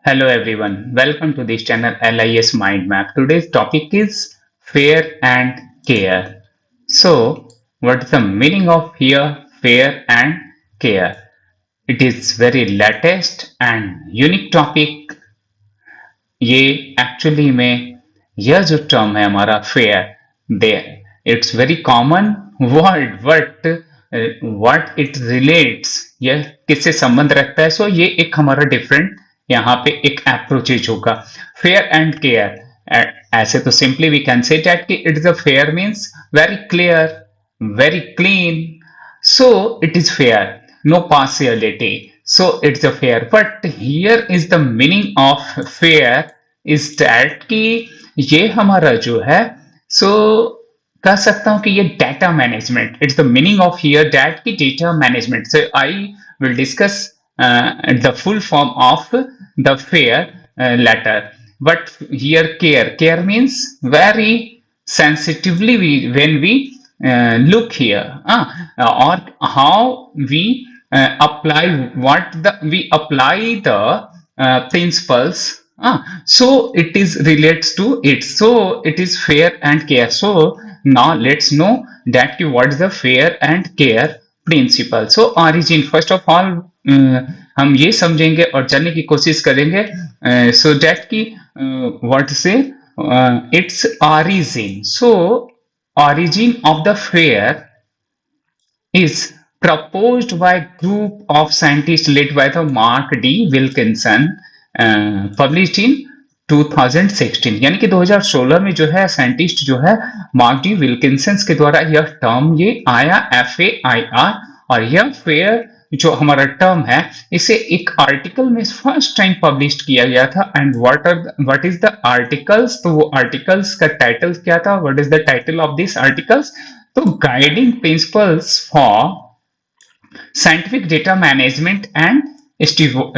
Hello everyone, welcome to this channel LIS Mind Map. Today's topic is fair and care. So, what is the meaning of here fair and care? It is very latest and unique topic. ये actually में यह जो term है हमारा fair they it's very common word but what it relates यह किससे संबंध रखता है सो ये एक हमारा डिफरेंट यहाँ पे एक अप्रोचेज होगा फेयर एंड केयर ऐसे तो simply we can say that कि it is a fair means very clear very clean so it is fair no partiality so it's a fair but here is the meaning of fair is that कि ये हमारा जो है so कह सकता हूं कि ये data management it's the meaning of here that की data management so I will discuss the full form of the fair letter but here care means very sensitively when we look here or how we apply what the we apply the principles so it is relates to it so it is fair and care so now let's know that what is the fair and care principle so origin first of all हम ये समझेंगे और जानने की कोशिश करेंगे so that की what say its origin so origin of the fair is proposed by group of scientists led by the Mark D. Wilkinson published in 2016 यानी कि 2016 में जो है साइंटिस्ट जो है मार्क डी विल्किंसन के द्वारा यह टर्म ये आया FAIR और यह फेयर जो हमारा टर्म है इसे एक आर्टिकल में फर्स्ट टाइम पब्लिश किया गया था and what is the articles तो वो आर्टिकल्स का टाइटल क्या था what is the title of this articles तो guiding principles for scientific data management and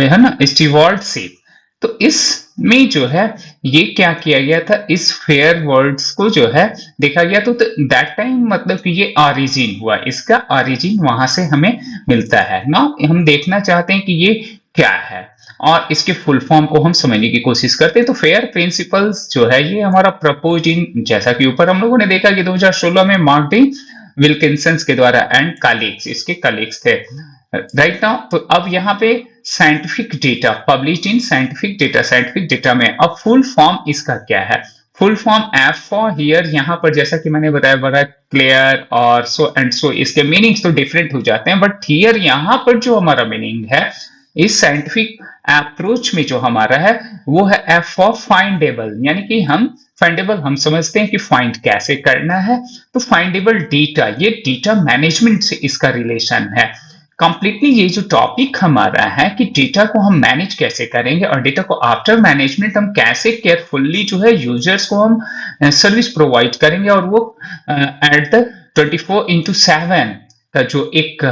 है ना स्टीवर्डशिप तो इसमें जो है ये क्या किया गया था इस फेयर वर्ड्स को जो है देखा गया तो दैट टाइम मतलब कि ये ऑरिजिन हुआ इसका ऑरिजिन वहां से हमें मिलता है ना हम देखना चाहते हैं कि ये क्या है और इसके फुल फॉर्म को हम समझने की कोशिश करते हैं तो फेयर प्रिंसिपल्स जो है ये हमारा प्रपोज इन जैसा कि ऊपर हम लोगों ने देखा कि 2016 में मार्क डी विल्किंसन के द्वारा एंड कलीग्स इसके कलीग्स थे राइट नाउ तो अब यहाँ पे scientific data publish in scientific data में अब फुल फॉर्म इसका क्या है full form F for here यहाँ पर जैसा कि मैंने बताया बड़ा क्लियर और सो एंड सो इसके मीनिंग्स तो डिफरेंट हो जाते हैं बट हियर यहाँ पर जो हमारा मीनिंग है इस साइंटिफिक अप्रोच में जो हमारा है वो है एफ फॉर फाइंडेबल यानी कि हम फाइंडेबल हम समझते हैं कि फाइंड कैसे करना है तो फाइंडेबल डेटा ये डेटा मैनेजमेंट से इसका रिलेशन है कंप्लीटली ये जो टॉपिक हमारा है कि डेटा को हम मैनेज कैसे करेंगे और डेटा को आफ्टर मैनेजमेंट हम कैसे केयरफुल्ली जो है यूजर्स को हम सर्विस प्रोवाइड करेंगे और वो एट द 24/7 का जो एक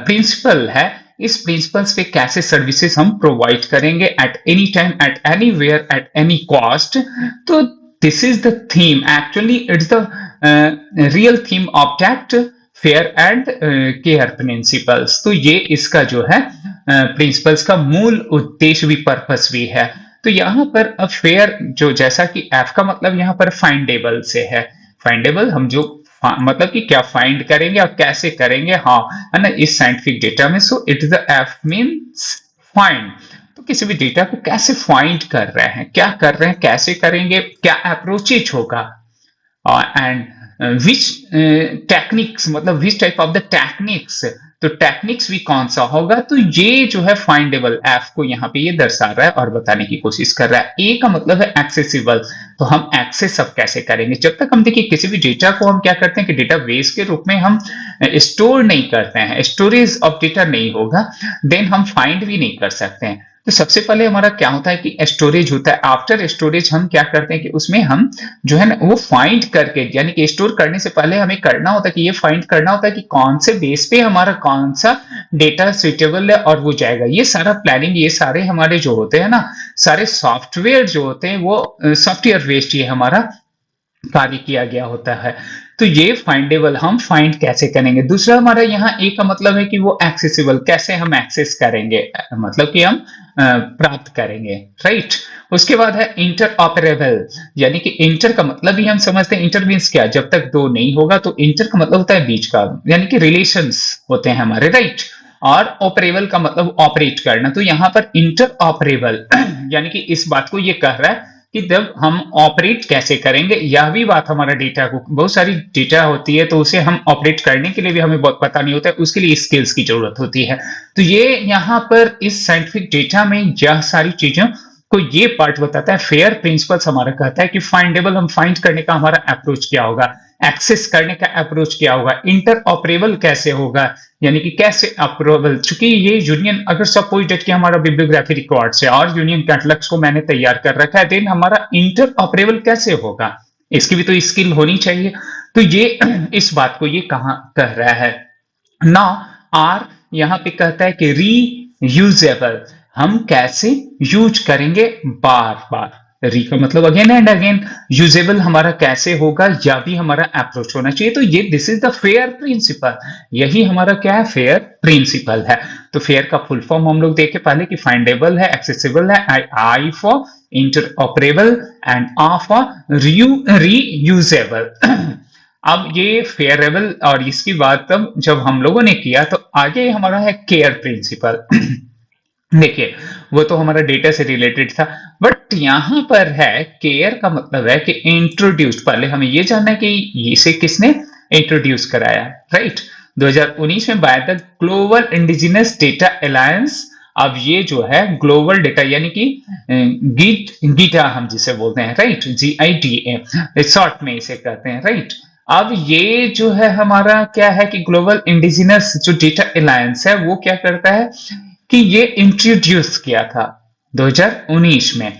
प्रिंसिपल है इस प्रिंसिपल्स पे कैसे सर्विसेज हम प्रोवाइड करेंगे at any time at anywhere at any cost तो this is the theme actually it's the real theme of that fair and care principles तो ये इसका जो है प्रिंसिपल्स का मूल उद्देश्य भी पर्पस भी है तो यहाँ पर अब फेयर जो जैसा कि एफ का मतलब यहाँ पर फाइंडेबल से है फाइंडेबल हम जो मतलब कि क्या फाइंड करेंगे और कैसे करेंगे हाँ है ना इस साइंटिफिक डेटा में सो it is the F means find तो किसी भी डेटा को कैसे फाइंड कर रहे हैं क्या कर रहे हैं कैसे करेंगे क्या अप्रोचेज होगा एंड विच टेक्निक्स मतलब which type of the techniques तो टेक्निक्स भी कौन सा होगा तो ये जो है फाइंडेबल एफ को यहाँ पे ये दर्शा रहा है और बताने की कोशिश कर रहा है ए का मतलब है एक्सेसिबल तो हम एक्सेस अब कैसे करेंगे जब तक हम देखिए किसी भी डेटा को हम क्या करते हैं कि डेटा बेस के रूप में हम स्टोर नहीं करते हैं स्टोरेज ऑफ डेटा नहीं होगा देन हम फाइंड भी नहीं कर सकते हैं तो सबसे पहले हमारा क्या होता है कि स्टोरेज होता है आफ्टर स्टोरेज हम क्या करते हैं कि उसमें हम जो है ना वो फाइंड करके यानी कि स्टोर करने से पहले हमें करना होता है कि ये फाइंड करना होता है कि कौन से बेस पे हमारा कौन सा डेटा सुइटेबल है और वो जाएगा ये सारा प्लानिंग ये सारे हमारे जो होते हैं ना सारे सॉफ्टवेयर जो होते हैं वो सॉफ्टवेयर बेस्ड ये हमारा कार्य किया गया होता है तो ये फाइंडेबल हम फाइंड कैसे करेंगे। दूसरा हमारा यहाँ ए का मतलब है कि वो एक्सेसिबल, कैसे हम एक्सेस करेंगे, मतलब कि हम प्राप्त करेंगे, राइट। उसके बाद है इंटर ऑपरेबल, यानी कि इंटर का मतलब ही हम समझते हैं, इंटर मीन्स क्या, जब तक दो नहीं होगा, तो इंटर का मतलब होता है बीच का, यानी कि रिलेशंस होते हैं हमारे, राइट। और ऑपरेबल का मतलब ऑपरेट करना, तो यहाँ पर इंटर ऑपरेबल यानी कि इस बात को ये कह रहा है कि जब हम ऑपरेट कैसे करेंगे, यह भी बात हमारा डेटा को, बहुत सारी डेटा होती है तो उसे हम ऑपरेट करने के लिए भी हमें बहुत पता नहीं होता है, उसके लिए स्किल्स की जरूरत होती है। तो ये यहाँ पर इस साइंटिफिक डेटा में यह सारी चीजों को ये पार्ट बताता है। फेयर प्रिंसिपल्स हमारा कहता है कि फाइंडेबल, हम फाइंड करने का हमारा अप्रोच क्या होगा, एक्सेस करने का अप्रोच क्या होगा, इंटर ऑपरेबल कैसे होगा, यानी कि कैसे अप्रूवल, चूंकि ये यूनियन, अगर सपोज डेट कि हमारा बिब्लियोग्राफी रिकॉर्ड्स है और यूनियन कैटलॉग्स को मैंने तैयार कर रखा है, देन हमारा इंटर ऑपरेबल कैसे होगा, इसकी भी तो स्किल होनी चाहिए। तो ये इस बात को ये कहां कह रहा है ना। आर यहां पे कहता है कि रीयूजेबल, हम कैसे यूज करेंगे बार बार, री का मतलब अगेन एंड अगेन, यूजेबल हमारा कैसे होगा, या भी हमारा अप्रोच होना चाहिए। तो ये this is the FAIR principle, यही हमारा क्या है, फेयर प्रिंसिपल है। तो फेयर का फुल फॉर्म हम लोग देखे पहले कि फाइंडेबल है, एक्सेसिबल है, I for interoperable and R for reusable. अब ये फेयरेबल और इसकी बात तब जब हम लोगों ने किया, तो आगे हमारा है केयर प्रिंसिपल। देखिए वो तो हमारा डेटा से रिलेटेड था, बट यहां पर है केयर का मतलब है कि इंट्रोड्यूस, पहले हमें ये जानना है कि इसे किसने इंट्रोड्यूस कराया, राइट। 2019 में by the global indigenous data alliance. अब ये जो है ग्लोबल डेटा, यानी कि गीटा हम जिसे बोलते हैं, राइट, GITA शॉर्ट में इसे कहते हैं, राइट। अब ये जो है हमारा क्या है कि ग्लोबल इंडिजिनस जो डेटा अलायंस है, वो क्या करता है कि ये इंट्रोड्यूस किया था 2019 में।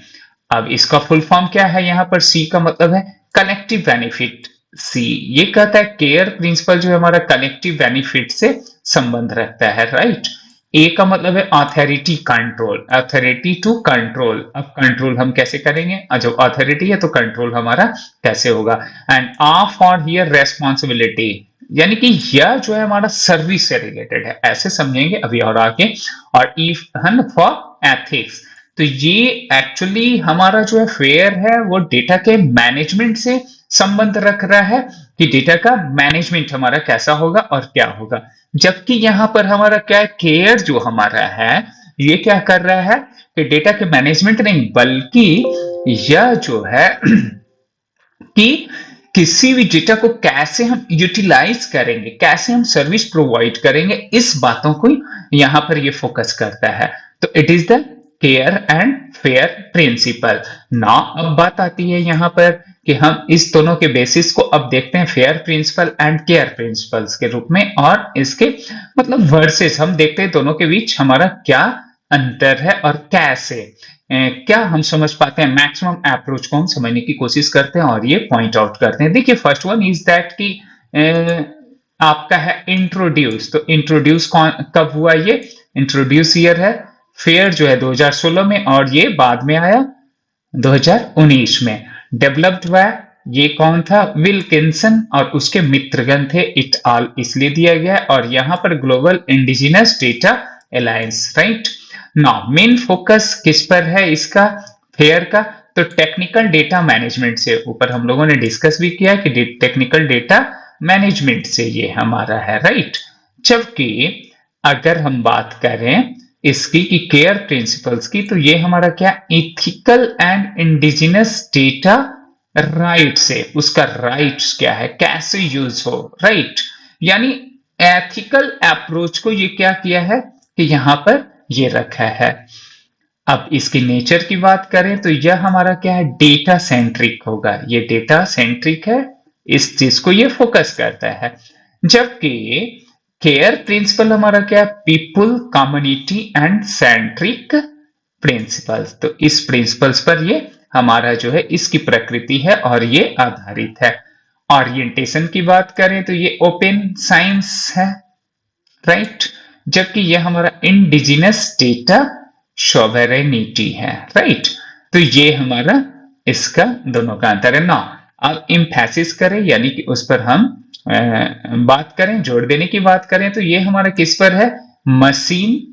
अब इसका फुल फॉर्म क्या है, यहां पर सी का मतलब है कलेक्टिव बेनिफिट। सी ये कहता है केयर प्रिंसिपल जो है हमारा कलेक्टिव बेनिफिट से संबंध रखता है, राइट। ए का मतलब है authority control, authority to control. अब कंट्रोल हम कैसे करेंगे, जब अथॉरिटी है तो कंट्रोल हमारा कैसे होगा। And R for here responsibility, यानी कि यह जो है हमारा सर्विस से रिलेटेड है, ऐसे समझेंगे अभी और आगे। और इवन फॉर एथिक्स, तो ये एक्चुअली हमारा जो है फेयर है वो डेटा के मैनेजमेंट से संबंध रख रहा है कि डेटा का मैनेजमेंट हमारा कैसा होगा और क्या होगा। जबकि यहां पर हमारा क्या केयर जो हमारा है, ये क्या कर रहा है कि डेटा के मैनेजमेंट नहीं, बल्कि यह जो है कि किसी भी डेटा को कैसे हम यूटिलाइज करेंगे, कैसे हम सर्विस प्रोवाइड करेंगे, इस बातों को यहां पर ये फोकस करता है। तो it is the CARE and FAIR principle ना। अब बात आती है यहां पर कि हम इस दोनों के बेसिस को अब देखते हैं FAIR principle and care principles के रूप में, और इसके मतलब वर्सेस हम देखते हैं दोनों के बीच हमारा क्या अंतर है और कैसे क्या हम समझ पाते हैं, मैक्सिमम अप्रोच को हम समझने की कोशिश करते हैं और ये पॉइंट आउट करते हैं। देखिए फर्स्ट वन इज दैट कि आपका है इंट्रोड्यूस। तो इंट्रोड्यूस कब हुआ, ये इंट्रोड्यूस ईयर है फेयर जो है 2016 में, और ये बाद में आया 2019 में। डेवलप्ड हुआ ये कौन था, विल्किंसन और उसके मित्रगण थे, इट ऑल इसलिए दिया गया। और यहां पर global indigenous data alliance, right. Now main focus किस पर है इसका, फेयर का, तो टेक्निकल डेटा मैनेजमेंट से, ऊपर हम लोगों ने डिस्कस भी किया कि टेक्निकल डेटा मैनेजमेंट से ये हमारा है, राइट। जबकि अगर हम बात करें इसकी कि केयर प्रिंसिपल्स की, तो ये हमारा क्या, ethical and indigenous data right से, उसका राइट्स क्या है, कैसे यूज हो, राइट। यानी एथिकल अप्रोच को ये क्या किया है कि यहां पर ये रखा है। अब इसकी नेचर की बात करें तो यह हमारा क्या है, डेटा सेंट्रिक होगा, ये डेटा सेंट्रिक है, इस चीज को ये फोकस करता है। जबकि केयर प्रिंसिपल हमारा क्या, people community and centric principles. तो इस प्रिंसिपल्स पर ये हमारा जो है इसकी प्रकृति है और ये आधारित है। ओरिएंटेशन की बात करें तो ये ओपन साइंस है, राइट। जबकि यह हमारा इंडिजिनस डेटा सॉवरेनिटी है, राइट। तो ये हमारा इसका दोनों का अंतर है ना। अब इम्फेसिस करें यानी कि उस पर हम बात करें, जोड़ देने की बात करें, तो ये हमारा किस पर है, मशीन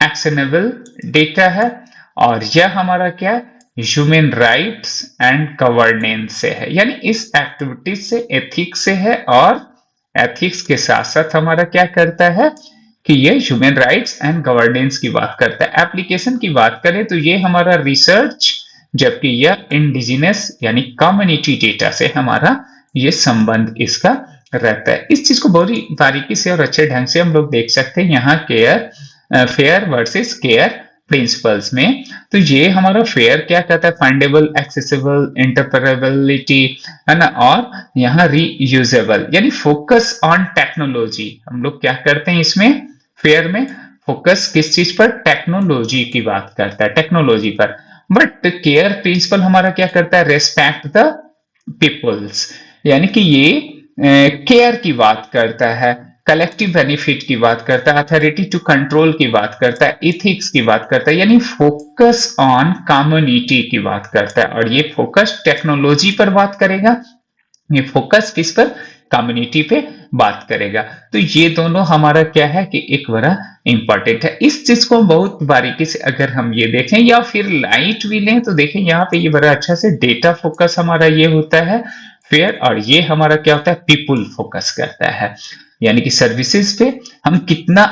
एक्शनेबल डेटा है, और यह हमारा क्या, ह्यूमन राइट्स एंड गवर्नेंस से है, यानी इस एक्टिविटीज से, एथिक्स से है, और एथिक्स के साथ साथ हमारा क्या करता है कि ये ह्यूमन राइट्स एंड गवर्नेंस की बात करता है। एप्लीकेशन की बात करें तो ये हमारा रिसर्च, जबकि यह इंडिजिनस यानी कम्युनिटी डेटा से हमारा ये संबंध इसका रहता है। इस चीज को बहुत ही बारीकी से और अच्छे ढंग से हम लोग देख सकते हैं यहाँ फेयर वर्सेस केयर प्रिंसिपल्स में। तो ये हमारा फेयर क्या कहता है, फंडेबल, एक्सेसिबल, इंटरपरेबिलिटी, है ना, और यहाँ रीयूजेबल यानी फोकस ऑन टेक्नोलॉजी। हम लोग क्या करते हैं इसमें फेयर में, फोकस किस चीज पर, टेक्नोलॉजी की बात करता है, टेक्नोलॉजी पर। बट केयर प्रिंसिपल हमारा क्या करता है, रेस्पेक्ट द पीपल्स, यानी कि ये केयर की बात करता है, कलेक्टिव बेनिफिट की बात करता है, अथॉरिटी टू कंट्रोल की बात करता है, इथिक्स की बात करता है, यानी फोकस ऑन कम्युनिटी की बात करता है। और ये फोकस टेक्नोलॉजी पर बात करेगा, ये फोकस किस पर, कम्युनिटी पे बात करेगा। तो ये दोनों हमारा क्या है कि एक बड़ा इंपॉर्टेंट है। इस चीज को बहुत बारीकी से अगर हम ये देखें या फिर लाइट भी लें तो देखें यहाँ पे ये बड़ा अच्छा से डेटा फोकस हमारा ये होता है फेयर, और ये हमारा क्या होता है, पीपुल फोकस करता है, यानी कि सर्विसेज पे हम कितना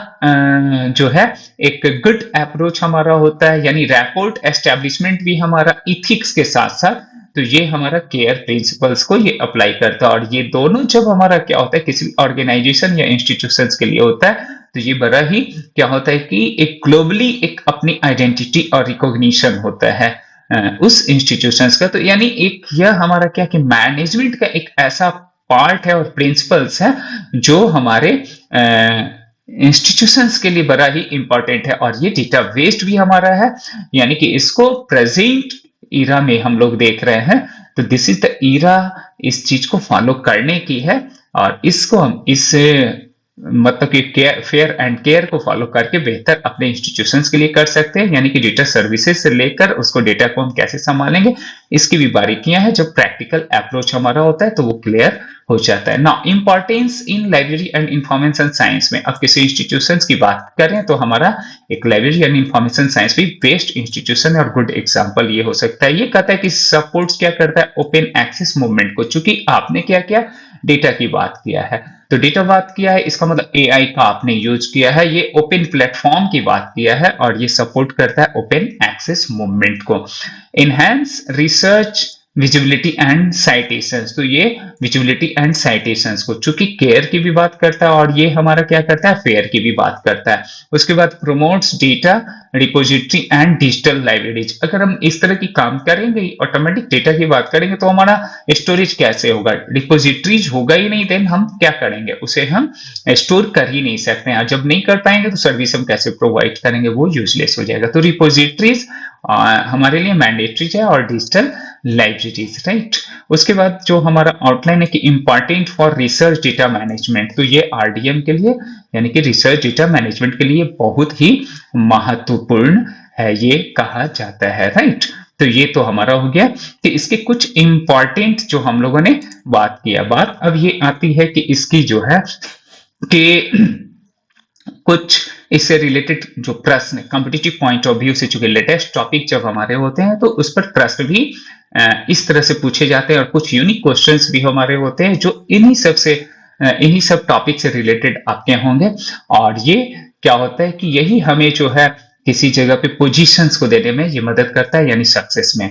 जो है एक गुड अप्रोच हमारा होता है, यानी रैपोर्ट एस्टेब्लिशमेंट भी हमारा इथिक्स के साथ साथ, तो ये हमारा केयर प्रिंसिपल्स को ये अप्लाई करता है। और ये दोनों जब हमारा क्या होता है किसी ऑर्गेनाइजेशन या इंस्टीट्यूशंस के लिए होता है, तो ये बड़ा ही क्या होता है कि एक ग्लोबली एक अपनी आइडेंटिटी और रिकॉग्निशन होता है उस इंस्टीट्यूशंस का। तो यानी एक यह हमारा क्या कि मैनेजमेंट का एक ऐसा पार्ट है और प्रिंसिपल्स है जो हमारे इंस्टीट्यूशंस के लिए बड़ा ही इंपॉर्टेंट है। और ये डेटा वेस्ट भी हमारा है, यानी कि इसको प्रेजेंट ईरा में हम लोग देख रहे हैं, तो दिस इज द ईरा इस चीज को फॉलो करने की है, और इसको हम इस मतलब कि फेयर एंड केयर को फॉलो करके बेहतर अपने इंस्टीट्यूशंस के लिए कर सकते हैं, यानी कि डेटा सर्विसेज से लेकर उसको डेटा को हम कैसे संभालेंगे इसकी भी बारीकियां हैं। जब प्रैक्टिकल अप्रोच हमारा होता है तो वो क्लियर हो जाता है। Now importance in library and information science में, अब किसी इंस्टीट्यूशंस की बात करें तो हमारा एक लाइब्रेरी एंड इंफॉर्मेशन साइंस भी बेस्ट इंस्टीट्यूशन है, और गुड एग्जांपल ये हो सकता है। ये कहता है कि सपोर्ट्स क्या करता है, ओपन एक्सेस मूवमेंट को। चूंकि आपने क्या किया, डेटा की बात किया है, तो डेटा बात किया है, इसका मतलब एआई का आपने यूज किया है, ये ओपन प्लेटफॉर्म की बात किया है, और ये सपोर्ट करता है ओपन एक्सेस मूवमेंट को। Enhance research visibility and citations, तो ये विजिबिलिटी एंड साइटेशंस को चूंकि केयर की भी बात करता है, और ये हमारा क्या करता है, फेयर की भी बात करता है। उसके बाद promotes data repository and digital libraries. अगर हम इस तरह की काम करेंगे, ऑटोमेटिक डेटा की बात करेंगे, तो हमारा स्टोरेज कैसे होगा, रिपोजिटरीज होगा ही नहीं, देन हम क्या करेंगे, उसे हम स्टोर कर ही नहीं सकते हैं, और जब नहीं कर पाएंगे तो सर्विस हम कैसे प्रोवाइड करेंगे, वो यूजलेस हो जाएगा। तो रिपोजिटरीज हमारे लिए मैंडेटरी है, और डिजिटल लाइब्रेरीज, राइट। उसके बाद जो हमारा आउटलाइन है कि important for research data management, तो ये आरडीएम के लिए यानी कि रिसर्च डेटा मैनेजमेंट के लिए बहुत ही महत्वपूर्ण है, ये कहा जाता है, राइट। तो ये तो हमारा हो गया कि इसके कुछ इंपॉर्टेंट जो हम लोगों ने बात किया। बात अब ये आती है कि इसकी जो है कि कुछ इससे रिलेटेड जो प्रश्न कॉम्पिटिटिव पॉइंट ऑफ व्यू से, चूंकि लेटेस्ट टॉपिक जब हमारे होते हैं तो उस पर प्रश्न भी इस तरह से पूछे जाते हैं, और कुछ यूनिक क्वेश्चंस भी हमारे होते हैं जो इन्हीं सब टॉपिक से रिलेटेड आपके होंगे। और ये क्या होता है कि यही हमें जो है किसी जगह पे पोजीशंस को देने में ये मदद करता है, यानी सक्सेस में।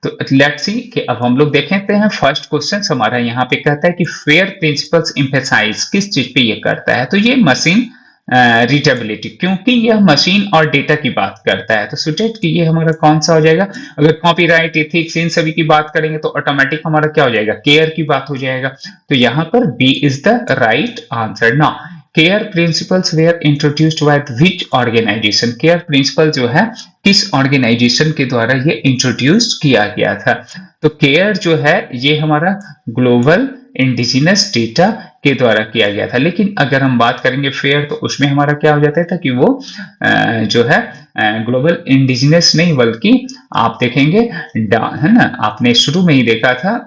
तो लेट्स सी कि अब हम लोग देखते हैं फर्स्ट क्वेश्चन हमारा यहाँ पे कहता है कि फेयर प्रिंसिपल्स एम्फेसाइज किस चीज पे ये करता है, तो ये मशीन रीडेबिलिटी, क्योंकि यह मशीन और डेटा की बात करता है। तो सुटेड कि ये हमारा कौन सा हो जाएगा, अगर कॉपीराइट, एथिक्स, इन सभी की बात करेंगे तो ऑटोमेटिक हमारा क्या हो जाएगा, केयर की बात हो जाएगा। तो यहाँ पर B is the right answer. Now CARE principles were introduced by which organization, CARE principle जो है किस ऑर्गेनाइजेशन के द्वारा ये इंट्रोड्यूस किया गया था। तो केयर जो है ये हमारा ग्लोबल इंडिजिनस डेटा के द्वारा किया गया था। लेकिन अगर हम बात करेंगे फेयर, तो उसमें हमारा क्या हो जाता था कि वो जो है ग्लोबल इंडिजिनस नहीं, बल्कि आप देखेंगे है ना, आपने शुरू में ही देखा था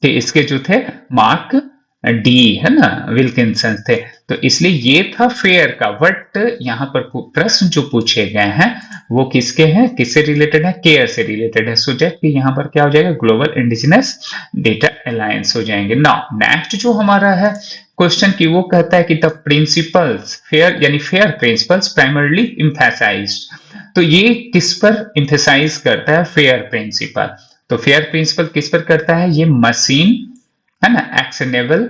कि इसके जो थे मार्क डी है ना, विल्किंसन थे। तो इसलिए ये था फेयर का। बट यहाँ पर प्रश्न जो पूछे गए हैं वो किसके हैं, किससे रिलेटेड है, केयर से रिलेटेड है। सो दैट कि यहाँ पर क्या हो जाएगा, ग्लोबल इंडिजिनस डेटा अलायंस हो जाएंगे। नाउ नेक्स्ट जो हमारा है क्वेश्चन की, वो कहता है कि द प्रिंसिपल्स फेयर, यानी फेयर प्रिंसिपल्स प्राइमरली इम्फेसाइज्ड। तो ये किस पर इम्फेसाइज करता है, फेयर प्रिंसिपल। तो फेयर प्रिंसिपल किस पर करता है, ये मशीन है ना, एक्शनेबल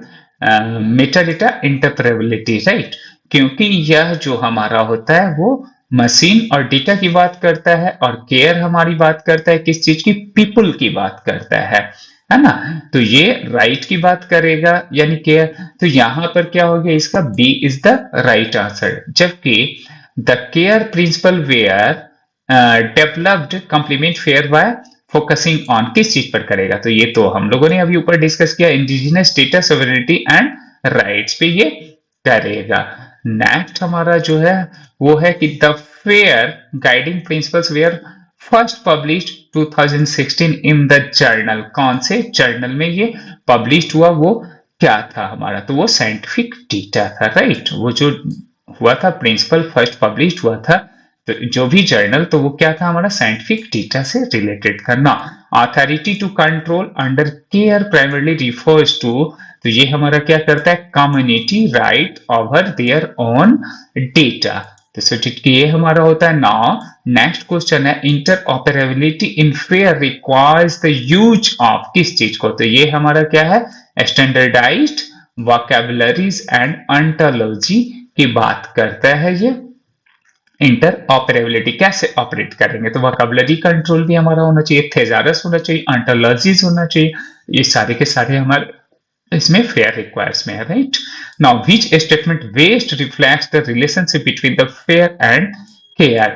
मेटाडेटा इंटरप्रेबिलिटी, राइट। क्योंकि यह जो हमारा होता है वो मशीन और डेटा की बात करता है, और केयर हमारी बात करता है किस चीज की, पीपल की बात करता है ना। तो ये राइट की बात करेगा यानी केयर। तो यहां पर क्या हो गया, इसका B is the right answer. जबकि the care principle were developed complement fair by focusing on, किस चीज पर करेगा, तो ये तो हम लोगों ने अभी ऊपर डिस्कस किया, indigenous data sovereignty and rights पे ये करेगा। नेक्स्ट हमारा जो है वो है कि the FAIR guiding principles were first published 2016 in the journal. कौन से जर्नल में ये पब्लिश हुआ, वो क्या था हमारा, तो वो साइंटिफिक डेटा था, राइट। वो जो हुआ था प्रिंसिपल फर्स्ट पब्लिश हुआ था, तो जो भी जर्नल, तो वो क्या था हमारा, साइंटिफिक डेटा से रिलेटेड करना। Authority to control under CARE primarily refers to, तो ये हमारा क्या करता है, community right over their own data. तो सोचिए कि ये हमारा होता है। नाउ नेक्स्ट क्वेश्चन है, interoperability in FAIR requires the use of, किस चीज को, तो ये हमारा क्या है, स्टैंडर्डाइज्ड वोकैबुलरीज एंड ऑन्टोलॉजी की बात करता है ये। इंटर ऑपरेबिलिटी कैसे ऑपरेट करेंगे, तो वोकैबुलरी कंट्रोल भी हमारा होना चाहिए, थेजारस होना चाहिए, ऑन्टोलॉजीज होना चाहिए, ये सारे के सारे हमारे इसमें फेयर रिक्वायर्स में है, right. Now which statement best reflects the relationship between the FAIR and CARE,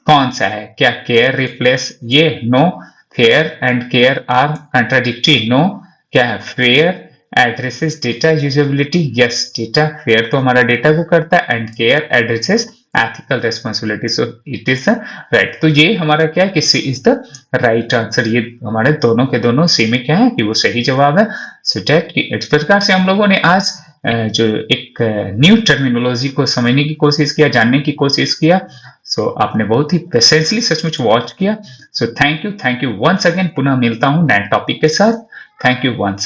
कौन सा है, क्या केयर रिप्लेस ये, no, FAIR and CARE are contradictory, no, क्या है, FAIR addresses data usability, yes, data FAIR तो हमारा डेटा को करता है and CARE addresses ethical responsibility, so it is the right. तो ये हमारा क्या है कि C is the right answer. ये हमारे दोनों के दोनों सी में क्या है कि वो सही जवाब है। सो डेट कि इस प्रकार से हम लोगों ने आज जो एक न्यू टर्मिनोलॉजी को समझने की कोशिश किया, जानने की कोशिश किया। सो आपने बहुत ही पेशेंसली सचमुच वॉच किया। So thank you once again. पुनः मिलता हूं नए टॉपिक के साथ। Thank you once.